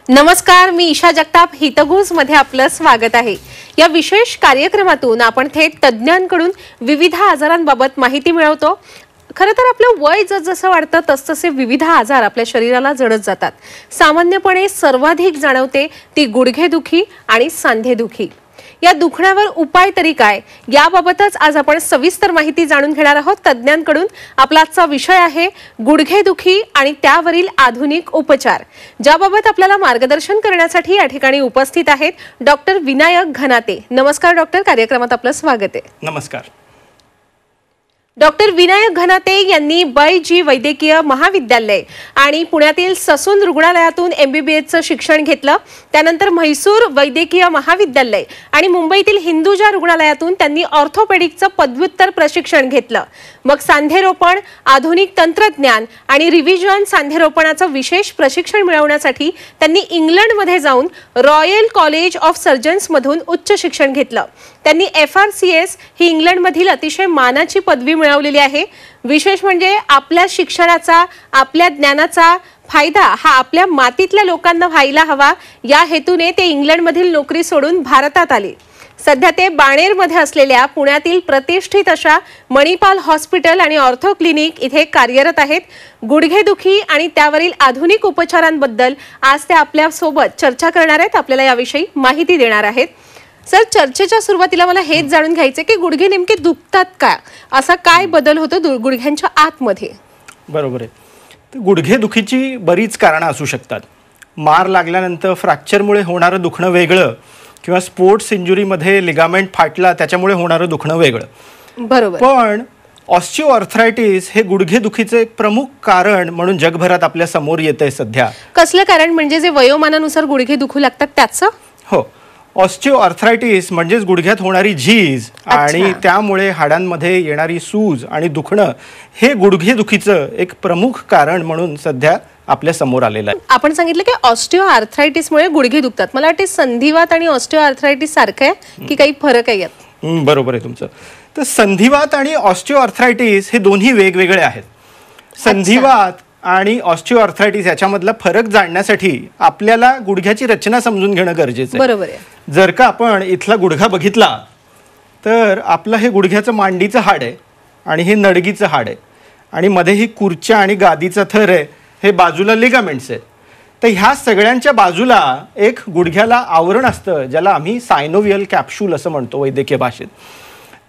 नमस्कार, मी ईशा जगताप हितगुज मध्ये आपलं स्वागत आहे। या विशेष कार्यक्रमातून आपण थेट तज्ञांकडून विविध आजारांबाबत माहिती मिळवतो। खरं तर आपलं वय जसं वाढतं तसतसे विविध आजार आपल्या शरीराला जडत जातात। सामान्यपणे सर्वाधिक जाणवते ती गुडघेदुखी आणि सांधेदुखी। या दुखण्यावर उपाय तरी काय, याबाबतच आज आपण सविस्तर माहिती जाणून घेणार आहोत तज्ञांकडून। आपला आजचा विषय आहे गुडघेदुखी आणि त्यावरील आधुनिक उपचार, ज्याबाबत आपल्याला मार्गदर्शन करण्यासाठी या ठिकाणी उपस्थित आहेत डॉक्टर विनायक घनाते। नमस्कार डॉक्टर, कार्यक्रमात आपलं स्वागत आहे। नमस्कार। डॉक्टर विनायक घनाते यांनी BYG वैद्यकीय महाविद्यालय आणि पुण्यातील ससून रुग्णालयातून MBBSचं शिक्षण घेतलं। त्यानंतर म्हैसूर वैद्यकीय महाविद्यालय आणि मुंबईतील हिंदुजा रुग्णालयातून त्यांनी ऑर्थोपेडिकचं पदव्युत्तर प्रशिक्षण घेतलं। मग सांधेरोपण, आधुनिक तंत्रज्ञान आणि रिव्हिजन सांधेरोपणाचं विशेष प्रशिक्षण मिळवण्यासाठी त्यांनी इंग्लंडमध्ये जाऊन रॉयल कॉलेज ऑफ सर्जन्स मधून उच्च शिक्षण घेतलं। त्यांनी FRCS ही इंग्लंडमधील अतिशय मानाची पदवी मिळवलेली आहे। विशेष म्हणजे आपल्या शिक्षणाचा, आपल्या ज्ञानाचा फायदा हा आपल्या मातीतल्या लोकांना व्हायला हवा, या हेतूने ते इंग्लंडमधील नोकरी सोडून भारतात आले। सध्या ते बाणेरमध्ये असलेल्या पुण्यातील प्रतिष्ठित अशा मणिपाल हॉस्पिटल आणि ऑर्थो क्लिनिक इथे कार्यरत आहेत। गुडघेदुखी आणि त्यावरील आधुनिक उपचारांबद्दल आज ते आपल्या सोबत चर्चा करणार आहेत, आपल्याला याविषयी माहिती देणार आहेत। सर, चर्चेच्या सुरुवातीला मला हेच जाणून घ्यायचे की गुडघे नेमके दुखतात का, असा काय बदल होतो गुडघ्यांच्या आतमध्ये? बरोबर आहे। तर गुडघेदुखीची बरीच कारणं असू शकतात। मार लागल्यानंतर फ्रॅक्चरमुळे होणारं दुखणं वेगळं, किंवा स्पोर्ट्स इंजुरीमध्ये लिगामेंट फाटला त्याच्यामुळे होणारं दुखणं वेगळं। बरोबर। पण ऑस्टिओआर्थरायटिस हे गुडघेदुखीचे एक प्रमुख कारण म्हणून जगभरात आपल्या समोर येतंय सध्या। कसलं कारण, म्हणजे जे वयोमानानुसार गुडघे दुखू लागतात त्याचं? हो, ऑस्टिओआर्थरायटिस म्हणजेच गुडघ्यात होणारी झीज आणि त्यामुळे हाडांमध्ये येणारी सूज आणि दुखणं हे गुडघेदुखीचं एक प्रमुख कारण म्हणून सध्या आपल्या समोर आलेलं आहे। आपण सांगितलं की ऑस्टिओआर्थरायटिसमुळे गुडघे दुखतात, मला वाटते संधिवात आणि ऑस्टिओआर्थरायटिस सारखं आहे की काही फरक आहे यात? बरोबर आहे तुमचं। तर संधिवात आणि ऑस्टिओआर्थरायटिस हे दोन्ही वेगवेगळे आहेत। संधिवात आणि ऑस्टिओआर्थरायटिस याच्यामधला फरक जाणण्यासाठी आपल्याला गुडघ्याची रचना समजून घेणं गरजेचं आहे। बरोबर आहे। जर का आपण इथला गुडघा बघितला तर आपलं हे गुडघ्याचं मांडीचं हाड आहे आणि हे नडगीचं हाड आहे आणि मध्ये ही खुर्च्या आणि गादीचा थर आहे, हे बाजूला लिगामेंट्स आहेत। तर ह्या सगळ्यांच्या बाजूला एक गुडघ्याला आवरण असतं, ज्याला आम्ही सायनोव्हियल कॅप्सूल असं म्हणतो वैद्यकीय भाषेत।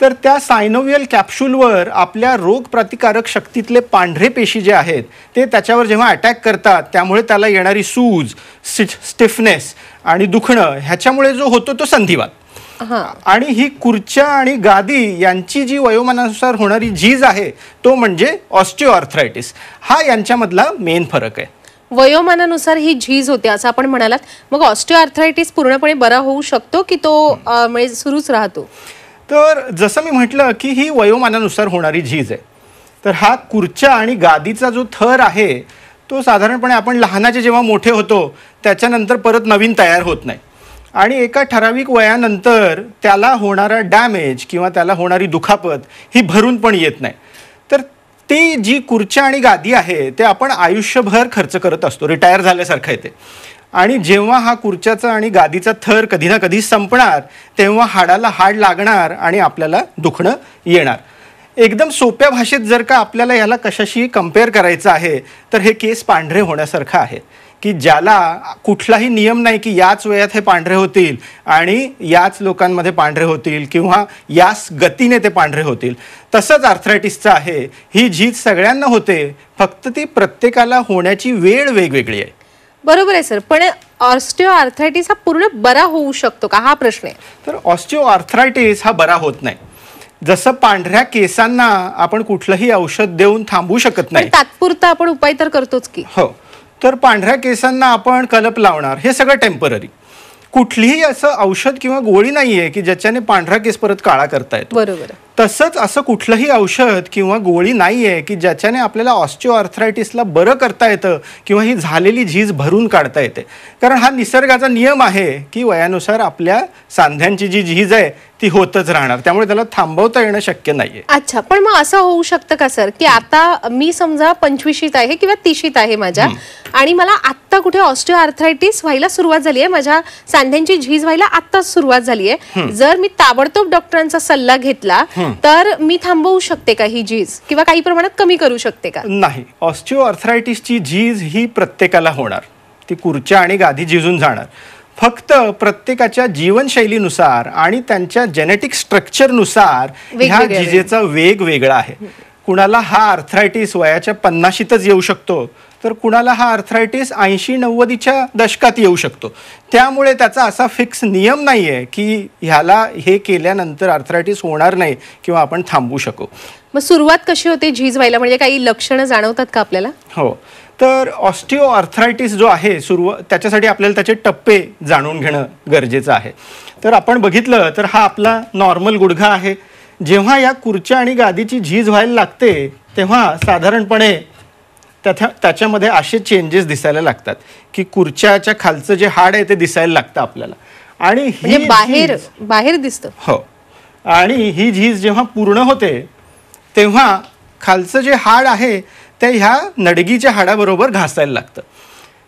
तर त्या सायनोव्हियल कॅप्सूलवर आपल्या रोगप्रतिकारक शक्तीतले पांढरे पेशी जे आहेत ते त्याच्यावर जेव्हा अटॅक करतात, त्यामुळे त्याला येणारी सूज, स्टिफनेस आणि दुखणं ह्याच्यामुळे जो होतो तो संधिवात। आणि ही खुर्च्या आणि गादी यांची जी वयोमानानुसार होणारी झीज आहे तो म्हणजे ऑस्टिओआर्थरायटिस। हा यांच्यामधला मेन फरक आहे। वयोमानानुसार ही झीज होते असं आपण म्हणालात, मग ऑस्टिओआर्थरायटिस पूर्णपणे बरा होऊ शकतो की तो म्हणजे सुरूच राहतो? तर जसं मी म्हटलं की ही वयोमानानुसार होणारी झीज आहे। तर हा खुर्च्या आणि गादीचा जो थर आहे तो साधारणपणे आपण लहानाचे जेव्हा मोठे होतो त्याच्यानंतर परत नवीन तयार होत नाही आणि एका ठराविक वयानंतर त्याला होणारा डॅमेज किंवा त्याला होणारी दुखापत ही भरून पण येत नाही। तर ती जी खुर्च्या आणि गादी आहे ते आपण आयुष्यभर खर्च करत असतो, रिटायर झाल्यासारखं येते। आणि जेव्हा हा खुर्च्याचा आणि गादीचा थर कधी ना कधी संपणार तेव्हा हाडाला हाड लागणार आणि आपल्याला दुखणं येणार। एकदम सोप्या भाषेत जर का आपल्याला याला कशाशी कंपेअर करायचं आहे तर हे केस पांढरे होण्यासारखं आहे, की ज्याला कुठलाही नियम नाही की याच वयात हे पांढरे होतील आणि याच लोकांमध्ये पांढरे होतील किंवा याच गतीने ते पांढरे होतील। तसंच आर्थरायटिसचं आहे, ही झीज सगळ्यांना होते, फक्त ती प्रत्येकाला होण्याची वेळ वेगवेगळी आहे। बरोबर आहे सर, पण ऑस्टिओआर्थरायटिस हा पूर्ण बरा होऊ शकतो का, हा प्रश्न आहे। तर ऑस्टिओआर्थरायटिस हा बरा होत नाही। जसं पांढऱ्या केसांना आपण कुठलंही औषध देऊन थांबवू शकत नाही, तात्पुरता आपण उपाय तर करतोच की। हो, तर पांढऱ्या केसांना आपण कलप लावणार हे सगळं टेम्पररी। कुठलीही असं औषध किंवा गोळी नाहीये की ज्याच्याने पांढरा केस परत काळा करता येतो। बरोबर। तसंच असं कुठलंही औषध किंवा गोळी नाही आहे की ज्याच्याने आपल्याला ऑस्टिओआर्थरायटिसला बरं करता येतं किंवा ही झालेली झीज भरून काढता येते. कारण हा निसर्गाचा नियम आहे की वयानुसार आपल्या सांध्यांची जी झीज आहे ती होतच राहणार, त्यामुळे त्याला थांबवता येणं शक्य नाहीये. अच्छा, पण मग असं होऊ शकतं का सर की आता मी समजा 25शीत आहे किंवा 30शीत आहे माझ्या, आणि मला आत्ता कुठे ऑस्टिओआर्थरायटिस व्हायला सुरुवात झाली आहे, माझ्या सांध्यांची झीज व्हायला आत्ताच सुरुवात झाली आहे, जर मी ताबडतोब डॉक्टरांचा सल्ला घेतला तर मी थांबवू शकते का ही झीज, किंवा काही प्रमाणात कमी करू शकते का? नाही, ऑस्टिओआर्थरायटिसची झीज ही प्रत्येकाला होणार, ती खुर्च्या आणि गादी झिजून जाणार. फक्त प्रत्येकाच्या जीवनशैलीनुसार आणि त्यांच्या जेनेटिक स्ट्रक्चरनुसार ह्या झिजेचा वेग वेगळा आहे. कुणाला हा आर्थरायटिस वयाच्या 50शीतच येऊ शकतो, तर कुणाला हा आर्थरायटिस 80-90च्या दशकात येऊ शकतो. त्यामुळे त्याचा असा फिक्स नियम नाही आहे की ह्याला हे केल्यानंतर आर्थरायटिस होणार नाही किंवा आपण थांबवू शकू. मग सुरुवात कशी होते झीज व्हायला, म्हणजे काही लक्षणं जाणवतात का आपल्याला? हो, तर ऑस्टिओआर्थरायटिस जो आहे त्याच्यासाठी आपल्याला त्याचे टप्पे जाणून घेणं गरजेचं आहे. तर आपण बघितलं तर हा आपला नॉर्मल गुडघा आहे. जेव्हा या खुर्च्या आणि गादीची झीज व्हायला लागते तेव्हा साधारणपणे त्याच्यामध्ये असे चेंजेस दिसायला लागतात की खुर्च्याच्या खालचं जे हाड आहे ते दिसायला लागतं आपल्याला, आणि ही बाहेर दिसतं. हो, आणि ही झीज जेव्हा पूर्ण होते तेव्हा खालचं जे हाड आहे ते ह्या नडगीच्या हाडाबरोबर घासायला लागतं.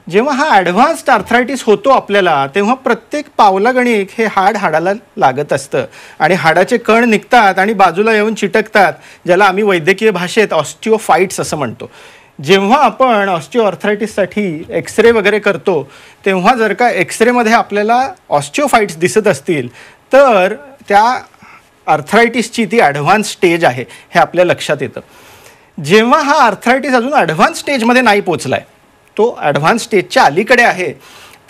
जेव्हा हा ॲडव्हान्स्ड आर्थरायटिस होतो आपल्याला तेव्हा प्रत्येक पावलागणिक हे हाडाला लागत असतं आणि हाडाचे कण निघतात आणि बाजूला येऊन चिटकतात, ज्याला आम्ही वैद्यकीय भाषेत ऑस्टिओफाइट्स असं म्हणतो. जेव्हा आपण ऑस्टिओआर्थरायटिससाठी एक्सरे वगैरे करतो तेव्हा जर का एक्सरेमध्ये आपल्याला ऑस्टिओफाइट्स दिसत असतील तर त्या आर्थरायटिसची ती ॲडव्हान्स स्टेज आहे हे आपल्या लक्षात येतं. जेव्हा हा आर्थरायटिस अजून ॲडव्हान्स स्टेजमध्ये नाही पोचलाय, तो ॲडव्हान्स स्टेजच्या अलीकडे आहे,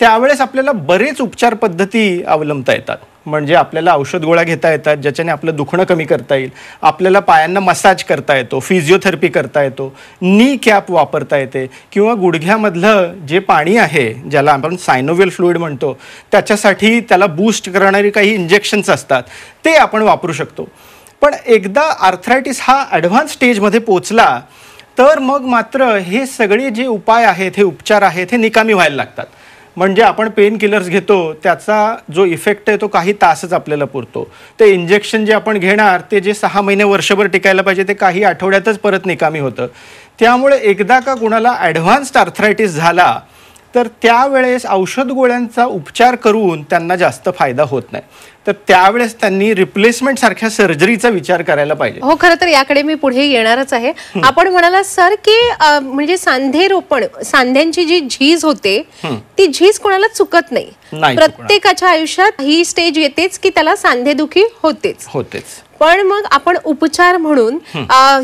त्यावेळेस आपल्याला बरेच उपचार पद्धती अवलंबता येतात. म्हणजे आपल्याला औषध गोळ्या घेता येतात ज्याच्याने आपलं दुखणं कमी करता येईल, आपल्याला पायांना मसाज करता येतो, फिजिओथेरपी करता येतो, नी कॅप वापरता येते, किंवा गुडघ्यामधलं जे पाणी आहे ज्याला आपण सायनोव्हियल फ्लुइड म्हणतो त्याच्यासाठी त्याला बूस्ट करणारी काही इंजेक्शन्स असतात ते आपण वापरू शकतो. पण एकदा आर्थरायटिस हा ॲडव्हान्स स्टेजमध्ये पोचला तर मग मात्र हे सगळे जे उपाय आहेत, हे उपचार आहेत, हे निकामी व्हायला लागतात. म्हणजे आपण पेन किलर्स घेतो त्याचा जो इफेक्ट आहे तो काही तासच आपल्याला पुरतो. ते इंजेक्शन जे आपण घेणार ते जे 6 महिने वर्षभर टिकायला पाहिजे ते काही आठवड्यातच परत निकामी होतं. त्यामुळे एकदा का कुणाला ॲडव्हान्स्ड आर्थरायटिस झाला तर त्यावेळेस औषध गोळ्यांचा उपचार करून त्यांना जास्त फायदा होत नाही, तर त्यावेळेस त्यांनी रिप्लेसमेंट सारख्या सर्जरीचा विचार करायला पाहिजे. हो, खरं तर याकडे मी पुढे येणारच आहे. आपण म्हणाला सर की म्हणजे सांधेरोपण, सांध्यांची जी झीज होते ती झीज कोणाला चुकत नाही, प्रत्येकाच्या आयुष्यात ही स्टेज येतेच की त्याला सांधेदुखी होतेच. पण मग आपण उपचार म्हणून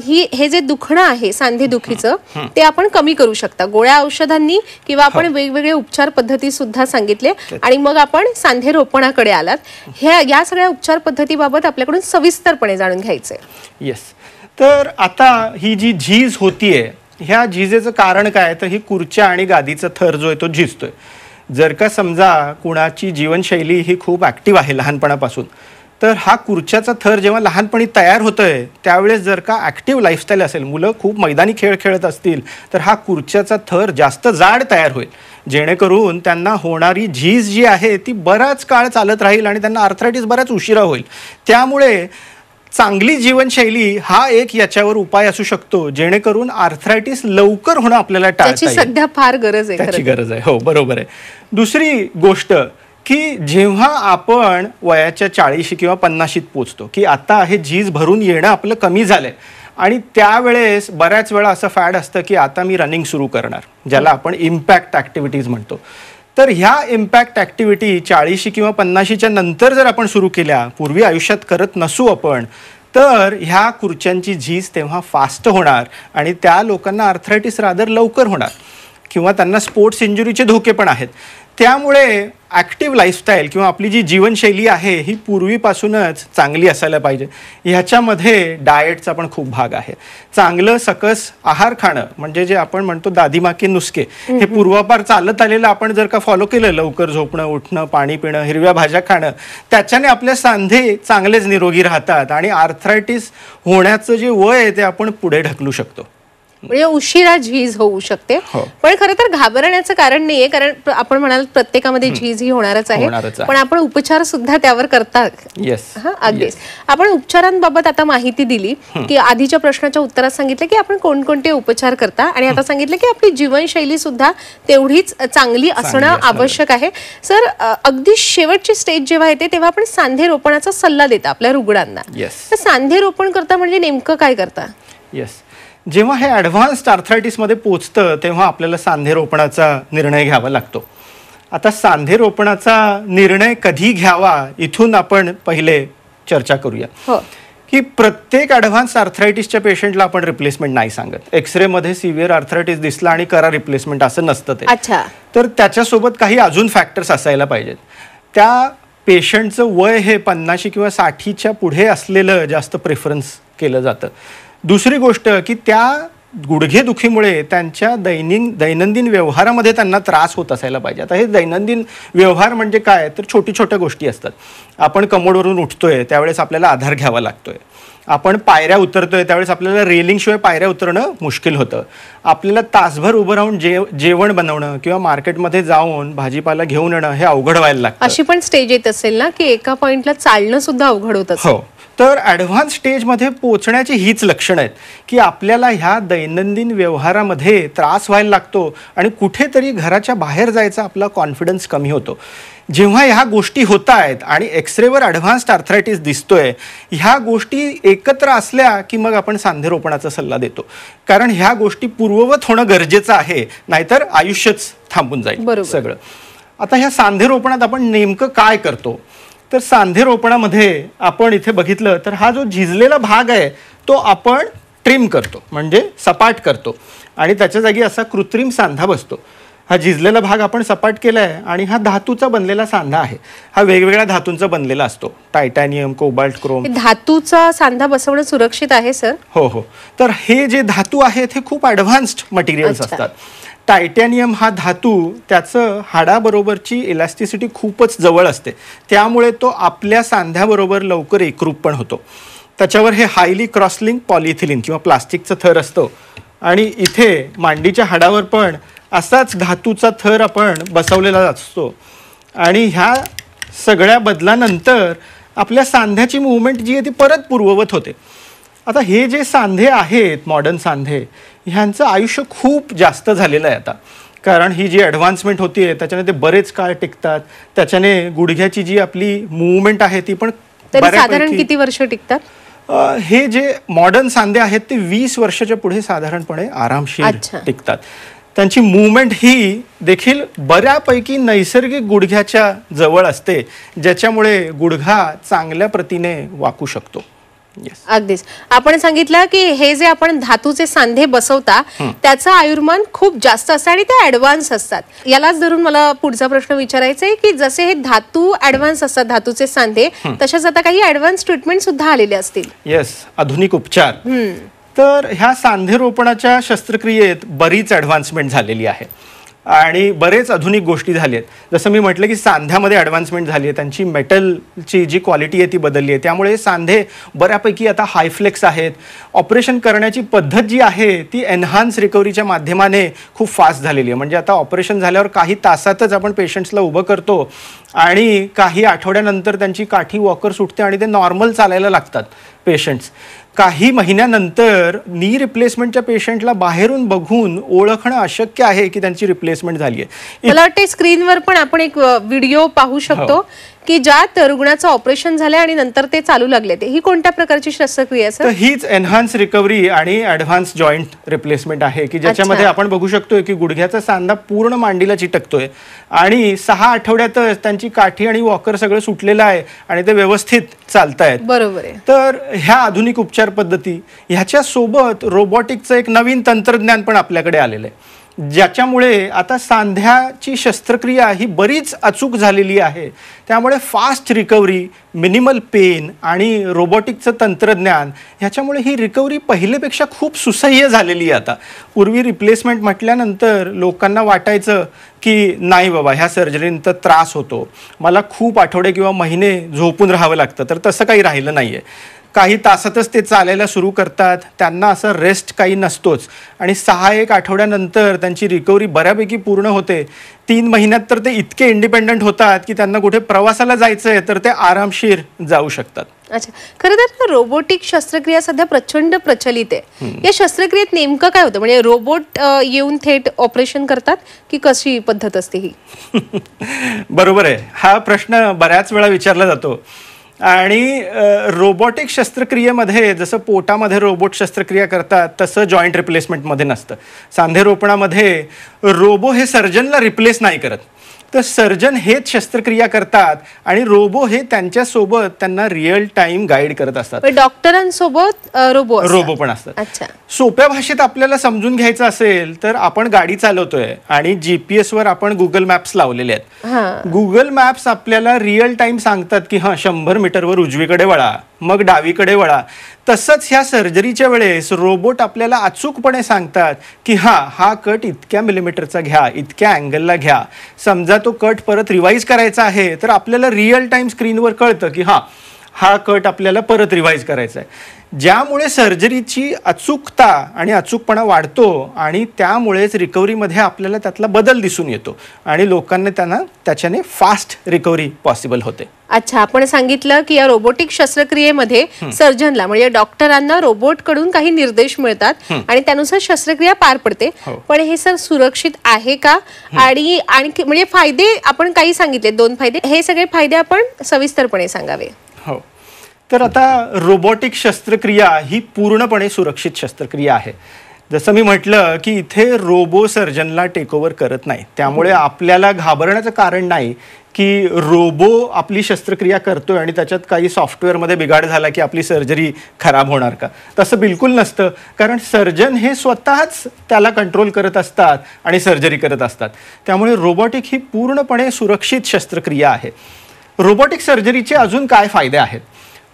हे जे दुखणं आहे सांधेदुखीचं ते आपण कमी करू शकता गोळ्या औषधांनी, किंवा आपण वेगवेगळे उपचार पद्धती सुद्धा सांगितले, आणि मग आपण सांधेरोपणाकडे आलात. या सगळ्या उपचार पद्धतीबाबत आपल्याकडून सविस्तरपणे जाणून घ्यायचंय. येस, तर आता ही जी झीज होतीये ह्या झीजेचं कारण काय, तर ही खुर्च्या आणि गादीचा थर जो आहे तो झिजतोय. जर का समजा कुणाची जीवनशैली ही खूप ॲक्टिव्ह आहे लहानपणापासून, तर हा खुर्च्याचा थर जेव्हा लहानपणी तयार होतोय त्यावेळेस जर का ॲक्टिव्ह लाईफस्टाईल असेल, मुलं खूप मैदानी खेळ खेळत असतील, तर हा खुर्च्याचा थर जास्त जाड तयार होईल, जेणेकरून त्यांना होणारी झीज जी आहे ती बराच काळ चालत राहील आणि त्यांना आर्थरायटिस बराच उशिरा होईल. त्यामुळे चांगली जीवनशैली हा एक याच्यावर उपाय असू शकतो, जेणेकरून आर्थरायटिस लवकर होणं आपल्याला टाळता येईल. सध्या फार गरज आहे, त्याची गरज आहे. हो, बरोबर आहे. दुसरी गोष्ट की जेव्हा आपण वयाच्या 40 किंवा 50शीत पोचतो की आता हे झीज भरून येणं आपलं कमी झालंय, आणि त्यावेळेस बऱ्याच वेळा असं फॅड असतं की आता मी रनिंग सुरू करणार, ज्याला आपण इम्पॅक्ट ॲक्टिव्हिटीज म्हणतो. तर ह्या इम्पॅक्ट ॲक्टिव्हिटी 40 किंवा 50च्या नंतर जर आपण सुरू केल्या, पूर्वी आयुष्यात करत नसू आपण, तर ह्या खुर्च्यांची झीज तेव्हा फास्ट होणार आणि त्या लोकांना आर्थरायटिस रादर लवकर होणार, किंवा त्यांना स्पोर्ट्स इंजुरीचे धोके पण आहेत. त्यामुळे ॲक्टिव्ह लाईफस्टाईल किंवा आपली जी जीवनशैली आहे ही पूर्वीपासूनच चांगली असायला पाहिजे. ह्याच्यामध्ये डाएटचा पण खूप भाग आहे. चांगलं सकस आहार खाणं म्हणजे जे आपण म्हणतो दादीमा के नुस्खे, हे पूर्वापार चालत आलेलं आपण जर का फॉलो केलं, लवकर झोपणं, उठणं, पाणी पिणं, हिरव्या भाज्या खाणं, त्याच्याने आपले सांधे चांगलेच निरोगी राहतात आणि आर्थरायटिस होण्याचं जे वय आहे ते आपण पुढे ढकलू शकतो. म्हणजे उशिरा झीज होऊ शकते. पण खरं तर घाबरण्याचं कारण नाहीये, कारण आपण म्हणाल प्रत्येकामध्ये झीज ही होणारच आहे, पण आपण उपचार सुद्धा त्यावर करतात. अगदीच. आपण उपचारांबाबत आता माहिती दिली की आधीच्या प्रश्नाच्या उत्तरात सांगितलं की आपण कोणकोणते उपचार करता आणि आता सांगितलं की आपली जीवनशैली सुद्धा तेवढीच चांगली असणं आवश्यक आहे. सर, अगदी शेवटची स्टेज जेव्हा येते तेव्हा आपण सांधे रोपणाचा सल्ला देता आपल्या रुग्णांना. तर सांधे रोपण करता म्हणजे नेमकं काय करता? जेव्हा हे ॲडव्हान्स्ड आर्थरायटिसमध्ये पोचतं तेव्हा आपल्याला सांधे रोपणाचा निर्णय घ्यावा लागतो. आता सांधे रोपणाचा निर्णय कधी घ्यावा इथून आपण पहिले चर्चा करूया. की प्रत्येक ॲडव्हान्स आर्थरायटिसच्या पेशंटला आपण रिप्लेसमेंट नाही सांगत. एक्सरेमध्ये सिव्हिअर आर्थरायटिस दिसला आणि करा रिप्लेसमेंट असं नसतं ते. तर त्याच्यासोबत काही अजून फॅक्टर्स असायला पाहिजेत. त्या पेशंटचं वय हे 50 किंवा 60च्या पुढे असलेलं जास्त प्रेफरन्स केलं जातं. दुसरी गोष्ट की त्या गुडघेदुखीमुळे त्यांच्या दैनंदिन व्यवहारामध्ये त्यांना त्रास होत असायला पाहिजे. आता हे दैनंदिन व्यवहार म्हणजे काय, तर छोटी छोट्या गोष्टी असतात. आपण कमोडवरून उठतोय त्यावेळेस आपल्याला आधार घ्यावा लागतोय. आपण पायऱ्या उतरतोय त्यावेळेस आपल्याला रेलिंगशिवाय पायऱ्या उतरणं मुश्किल होतं. आपल्याला तासभर उभं राहून जेवण बनवणं किंवा मार्केटमध्ये जाऊन भाजीपाला घेऊन येणं हे अवघड व्हायला लागतं. अशी पण स्टेज येत असेल ना की एका पॉइंटला चालणं सुद्धा अवघड होत असेल. तर ॲडव्हान्स स्टेजमध्ये पोहोचण्याची हीच लक्षणं आहेत की आपल्याला ह्या दैनंदिन व्यवहारामध्ये त्रास व्हायला लागतो आणि कुठेतरी घराच्या बाहेर जायचा आपला कॉन्फिडन्स कमी होतो. जेव्हा ह्या गोष्टी होत आहेत आणि एक्सरेवर ॲडव्हान्स्ड आर्थरायटिस दिसतोय, ह्या गोष्टी एकत्र असल्या की मग आपण सांधे रोपणाचा सल्ला देतो. कारण ह्या गोष्टी पूर्ववत होणं गरजेचं आहे, नाहीतर आयुष्यच थांबून जाईल सगळं. आता ह्या सांधे रोपणात आपण नेमकं काय करतो, तर सांधे रोपणामध्ये आपण इथे बघितलं तर हा जो झिजलेला भाग आहे तो आपण ट्रिम करतो, म्हणजे सपाट करतो आणि त्याच्या जागी असा कृत्रिम सांधा बसतो. हा झिजलेला भाग आपण सपाट केलाय आणि हा धातूचा बनलेला सांधा आहे. हा वेगवेगळ्या धातूंचा बनलेला असतो, टायटॅनियम, कोबाल्ट, क्रोम. धातूचा सांधा बसवणं सुरक्षित आहे सर? हो. तर हे जे धातू आहेत हे खूप ॲडव्हान्स्ड मटेरियल्स असतात. टायटॅनियम हा धातू त्याचं हाडाबरोबरची इलॅस्टिसिटी खूपच जवळ असते, त्यामुळे तो आपल्या सांध्याबरोबर लवकर एकरूप पण होतो. त्याच्यावर हे हायली क्रॉसलिंक पॉलिथिलिन किंवा प्लास्टिकचं थर असतो आणि इथे मांडीच्या हाडावर पण असाच धातूचा थर आपण बसवलेला असतो. आणि ह्या सगळ्या बदलानंतर आपल्या सांध्याची मूवमेंट जी आहे ती परत पूर्ववत होते. आता हे जे सांधे आहेत मॉडर्न सांधे, ह्यांचं आयुष्य खूप जास्त झालेलं आहे आता, कारण ही जी ॲडव्हान्समेंट होती आहे त्याच्याने ते बरेच काळ टिकतात. त्याच्याने गुडघ्याची जी आपली मूवमेंट आहे ती पण साधारण किती वर्ष टिकतात? हे जे मॉडर्न सांधे आहेत ते 20 वर्षाच्या पुढे साधारणपणे आरामशीर टिकतात. त्यांची मूवमेंट ही देखील बऱ्यापैकी नैसर्गिक गुडघ्याच्या जवळ असते, ज्याच्यामुळे गुडघा चांगल्या प्रतीने वाकू शकतो. अगदीच. आपण सांगितलं की हे जे आपण धातूचे सांधे बसवता त्याचं आयुर्मान खूप जास्त असतं आणि ते ॲडव्हान्स असतात. यालाच धरून मला पुढचा प्रश्न विचारायचा आहे की जसे हे धातू ॲडव्हान्स असतात, धातूचे सांधे, तशाच आता काही ॲडव्हान्स ट्रीटमेंट सुद्धा आलेले असतील. येस, आधुनिक उपचार. तर ह्या सांधे रोपणाच्या शस्त्रक्रियेत बरीच ॲडव्हान्समेंट झालेली आहे आणि बरेच आधुनिक गोष्टी झाल्या आहेत. जसं मी म्हटलं की सांध्यामध्ये ॲडव्हान्समेंट झाली आहे, त्यांची मेटलची जी क्वालिटी आहे ती बदलली आहे, त्यामुळे सांधे बऱ्यापैकी आता हायफ्लेक्स आहेत. ऑपरेशन करण्याची पद्धत जी आहे ती एनहान्स रिकव्हरीच्या माध्यमाने खूप फास्ट झालेली आहे. म्हणजे आता ऑपरेशन झाल्यावर काही तासातच आपण पेशंट्सला उभं करतो आणि काही आठवड्यानंतर त्यांची काठी वॉकर सुटते आणि ते नॉर्मल चालायला लागतात पेशंट्स. काही महिन्यानंतर नी रिप्लेसमेंटच्या पेशंटला बाहेरून बघून ओळखणं अशक्य आहे की त्यांची रिप्लेसमेंट झाली आहे. मला वाटते स्क्रीनवर पण आपण एक व्हिडिओ पाहू शकतो की ज्यात रुग्णाचं ऑपरेशन झालंय आणि नंतर ते चालू लागले. ही कोणत्या प्रकारची शस्त्रक्रिया आहे सर? हीच एनहान्स रिकव्हरी आणि ॲडव्हान्स जॉईंट रिप्लेसमेंट आहे की ज्याच्यामध्ये आपण बघू शकतोय की गुडघ्याचा सांधा पूर्ण मांडीला चिटकतोय आणि 6 आठवड्यातच त्यांची काठी आणि वॉकर सगळं सुटलेलं आहे आणि ते व्यवस्थित चालतायत. बरोबर आहे. तर ह्या आधुनिक उपचार पद्धती ह्याच्या सोबत रोबोटिकचं एक नवीन तंत्रज्ञान पण आपल्याकडे आलेलं आहे. ज्याच्यामुळे आता सांध्याची शस्त्रक्रिया ही बरीच अचूक झालेली आहे. त्यामुळे फास्ट रिकव्हरी, मिनिमल पेन आणि रोबोटिकचं तंत्रज्ञान ह्याच्यामुळे ही रिकव्हरी पहिलेपेक्षा खूप सुसह्य झालेली आहे. आता पूर्वी रिप्लेसमेंट म्हटल्यानंतर लोकांना वाटायचं की नाही बाबा ह्या सर्जरीनंतर त्रास होतो, मला खूप आठवडे किंवा महिने झोपून राहावं लागतं. तर तसं काही राहिलं नाही आहे. काही तासातच ते चालायला सुरू करतात, त्यांना असं रेस्ट काही नसतोच आणि 6-1 आठवड्यानंतर त्यांची रिकव्हरी बऱ्यापैकी पूर्ण होते. 3 महिन्यात तर ते इतके इंडिपेंडंट होतात की त्यांना कुठे प्रवासाला जायचं आहे तर ते आरामशीर जाऊ शकतात. अच्छा, खरं तर रोबोटिक शस्त्रक्रिया सध्या प्रचंड प्रचलित आहे. या शस्त्रक्रियेत नेमकं काय होतं? म्हणजे रोबोट येऊन थेट ऑपरेशन करतात की कशी पद्धत असते ही? बरोबर आहे. हा प्रश्न बऱ्याच वेळा विचारला जातो. आणि रोबोटिक शस्त्रक्रियेमध्ये जसं पोटामध्ये रोबोट शस्त्रक्रिया करतात तसं जॉईंट रिप्लेसमेंटमध्ये नसतं. सांधेरोपणामध्ये रोबो हे सर्जनला रिप्लेस नाही करत, तर सर्जन हेच शस्त्रक्रिया करतात आणि रोबो हे त्यांच्यासोबत त्यांना रिअल टाइम गाईड करत असतात. डॉक्टरांसोबत रोबो पण असतात. अच्छा, सोप्या भाषेत आपल्याला समजून घ्यायचं असेल तर आपण गाडी चालवतोय आणि GPS वर आपण गुगल मॅप्स लावलेले आहेत. गुगल मॅप्स आपल्याला रिअल टाइम सांगतात की 100 मीटरवर उजवीकडे वळा, मग डावीकडे वळा. तसंच ह्या सर्जरीच्या वेळेस रोबोट आपल्याला अचूकपणे सांगतात की हा कट इतक्या मिलीमीटरचा घ्या, इतक्या अँगलला घ्या. समजा तो कट परत रिवाईज करायचा आहे तर आपल्याला रिअल टाइम स्क्रीनवर कळतं की हा कट आपल्याला परत रिवाईज करायचा आहे. ज्यामुळे सर्जरीची अचूकता आणि अचूकपणा वाढतो आणि त्यामुळेच रिकव्हरीमध्ये आपल्याला त्यातला बदल दिसून येतो आणि लोकांना त्याच्याने फास्ट रिकव्हरी पॉसिबल होते. अच्छा, आपण सांगितलं की या रोबोटिक शस्त्रक्रियेमध्ये सर्जनला म्हणजे डॉक्टरांना रोबोटकडून काही निर्देश मिळतात आणि त्यानुसार शस्त्रक्रिया पार पडते. पण हे सर सुरक्षित आहे का? आणि आणखी म्हणजे फायदे आपण काही सांगितले, 2 फायदे, हे सगळे फायदे आपण सविस्तरपणे सांगावे. हो, तर आता रोबोटिक शस्त्रक्रिया ही पूर्णपणे सुरक्षित शस्त्रक्रिया आहे. जसं मी म्हटलं की इथे रोबो सर्जनला टेक ओव्हर करत नाही, त्यामुळे आपल्याला घाबरण्याचं कारण नाही की रोबो आपली शस्त्रक्रिया करतोय आणि त्याच्यात काही सॉफ्टवेअरमध्ये बिघाड झाला की आपली सर्जरी खराब होणार का. तसं बिलकुल नसतं, कारण सर्जन हे स्वतःच त्याला कंट्रोल करत असतात आणि सर्जरी करत असतात. त्यामुळे रोबोटिक ही पूर्णपणे सुरक्षित शस्त्रक्रिया आहे. रोबोटिक सर्जरीचे अजून काय फायदे आहेत?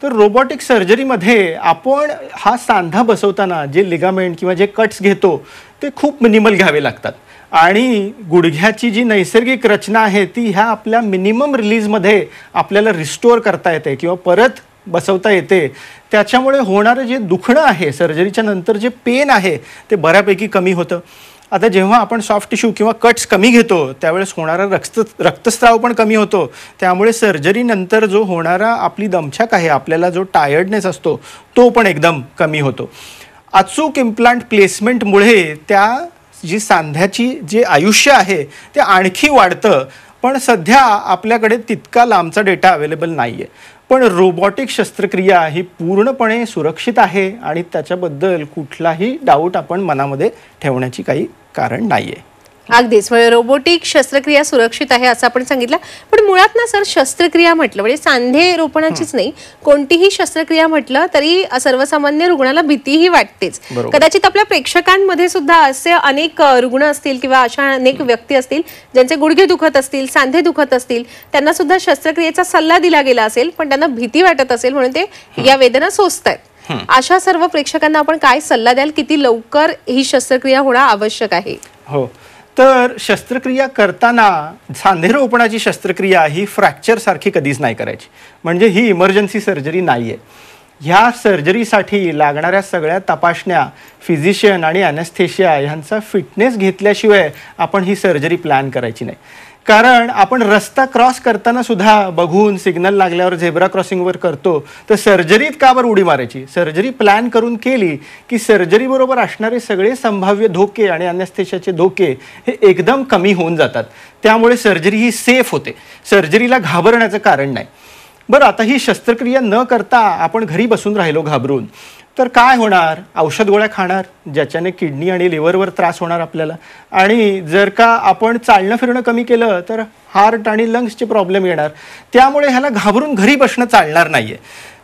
तर रोबोटिक सर्जरीमध्ये आपण हा सांधा बसवताना जे लिगामेंट किंवा जे कट्स घेतो ते खूप मिनिमल घ्यावे लागतात आणि गुडघ्याची जी नैसर्गिक रचना आहे ती ह्या आपल्या मिनिमम रिलीजमध्ये आपल्याला रिस्टोअर करता येते किंवा परत बसवता येते. त्याच्यामुळे होणारं जे दुखणं आहे, सर्जरीच्या नंतर जे पेन आहे ते बऱ्यापैकी कमी होतं. आता जेव्हा आपण सॉफ्ट टिश्यू किंवा कट्स कमी घेतो त्यावेळेस होणारा रक्तस्राव पण कमी होतो. त्यामुळे सर्जरीनंतर जो होणारा आपली दमछाक आहे, आपल्याला जो टायर्डनेस असतो तो पण एकदम कमी होतो. अचूक इम्प्लांट प्लेसमेंटमुळे त्या जी सांध्याची जे आयुष्य आहे ते आणखी वाढतं. पण सध्या आपल्याकडे तितका लांबचा डेटा अवेलेबल नाही आहे. पण रोबोटिक शस्त्रक्रिया ही पूर्णपणे सुरक्षित आहे आणि त्याच्याबद्दल कुठलाही डाऊट आपण मनामध्ये ठेवण्याची काही कारण नाही आहे. अगदीच, रोबोटिक शस्त्रक्रिया सुरक्षित आहे असं आपण सांगितलं. पण मुळात ना सर, शस्त्रक्रिया म्हटलं म्हणजे सांधे रोपणाचीच नाही, कोणतीही शस्त्रक्रिया म्हटलं तरी सर्वसामान्य रुग्णाला भीतीही वाटतेच. कदाचित आपल्या प्रेक्षकांमध्ये सुद्धा असे अनेक रुग्ण असतील किंवा अशा अनेक व्यक्ती असतील ज्यांचे गुडघे दुखत असतील, सांधे दुखत असतील, त्यांना सुद्धा शस्त्रक्रियेचा सल्ला दिला गेला असेल पण त्यांना भीती वाटत असेल म्हणून ते या वेदना सोसतायत. अशा सर्व प्रेक्षकांना आपण काय सल्ला द्याल? किती लवकर ही शस्त्रक्रिया होणं आवश्यक आहे? हो, तर शस्त्रक्रिया करताना सांधेरोपणाची शस्त्रक्रिया ही फ्रॅक्चरसारखी कधीच नाही करायची. म्हणजे ही इमर्जन्सी सर्जरी नाही आहे. ह्या सर्जरीसाठी लागणाऱ्या सगळ्या तपासण्या फिजिशियन आणि ॲनेस्थेशिया ह्यांचा फिटनेस घेतल्याशिवाय आपण ही सर्जरी प्लॅन करायची नाही. कारण आपण रस्ता क्रॉस करताना सुद्धा बघून सिग्नल लागल्यावर झेब्रा क्रॉसिंगवर करतो, तर सर्जरीत का बरं उडी मारायची? सर्जरी प्लॅन करून केली की सर्जरीबरोबर असणारे सगळे संभाव्य धोके आणि ॲनेस्थेशियाचे धोके हे एकदम कमी होऊन जातात. त्यामुळे सर्जरी ही सेफ होते. सर्जरीला घाबरण्याचं कारण नाही. बरं, आता ही शस्त्रक्रिया न करता आपण घरी बसून राहिलो घाबरून तर काय होणार? औषध गोळ्या खाणार ज्याच्याने किडनी आणि लिव्हरवर त्रास होणार आपल्याला. आणि जर का आपण चालणं फिरणं कमी केलं तर हार्ट आणि लंग्सचे प्रॉब्लेम येणार. त्यामुळे ह्याला घाबरून घरी बसणं चालणार नाहीये.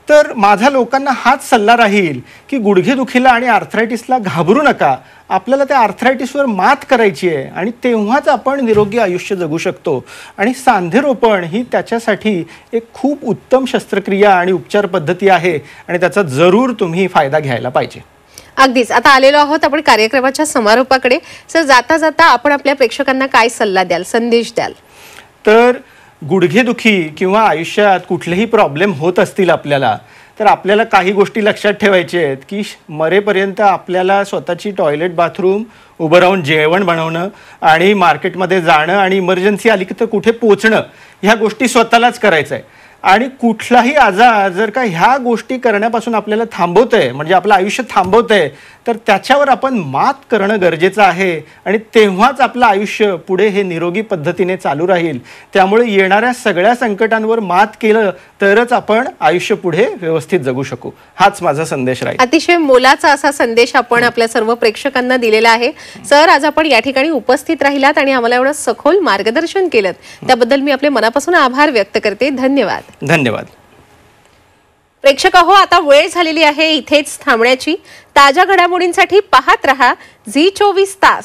तर माझा लोकांना हाच सल्ला राहील की गुडघेदुखीला आणि आर्थरायटिसला घाबरू नका. आपल्याला त्या आर्थरायटिसवर मात करायची आहे आणि तेव्हाच आपण निरोगी आयुष्य जगू शकतो. आणि सांधेरोपण ही त्याच्यासाठी एक खूप उत्तम शस्त्रक्रिया आणि उपचार पद्धती आहे आणि त्याचा जरूर तुम्ही फायदा घ्यायला पाहिजे. अगदीच. आता आलेलो आहोत आपण कार्यक्रमाच्या समारोपाकडे. सर, जाता जाता आपण आपल्या प्रेक्षकांना काय सल्ला द्याल, संदेश द्याल? तर गुडघेदुखी किंवा आयुष्यात कुठलेही प्रॉब्लेम होत असतील आपल्याला, तर आपल्याला काही गोष्टी लक्षात ठेवायच्या आहेत की मरेपर्यंत आपल्याला स्वतःची टॉयलेट, बाथरूम, उभं राहून जेवण बनवणं आणि मार्केटमध्ये जाणं आणि इमर्जन्सी आली की तर कुठे पोचणं, ह्या गोष्टी स्वतःलाच करायचं आहे. आणि कुठलाही आजार जर का ह्या गोष्टी करण्यापासून आपल्याला थांबवतंय, म्हणजे आपलं आयुष्य थांबवतंय, तर त्याच्यावर आपण मात करणं गरजेचं आहे आणि तेव्हाच आपलं आयुष्य पुढे हे निरोगी पद्धतीने चालू राहील. त्यामुळे येणाऱ्या सगळ्या संकटांवर मात केलं तरच आपण आयुष्य पुढे व्यवस्थित जगू शकू. हाच माझा संदेश राहील. अतिशय मोलाचा असा संदेश आपण आपल्या सर्व प्रेक्षकांना दिलेला आहे. सर, आज आपण या ठिकाणी उपस्थित राहिलात आणि आम्हाला एवढं सखोल मार्गदर्शन केलं, त्याबद्दल मी आपले मनापासून आभार व्यक्त करते. धन्यवाद. धन्यवाद. प्रेक्षक हो, आता वेळ झालेली आहे इथेच थांबण्याची. ताज्या घडामोडींसाठी पाहत रहा झी 24 तास.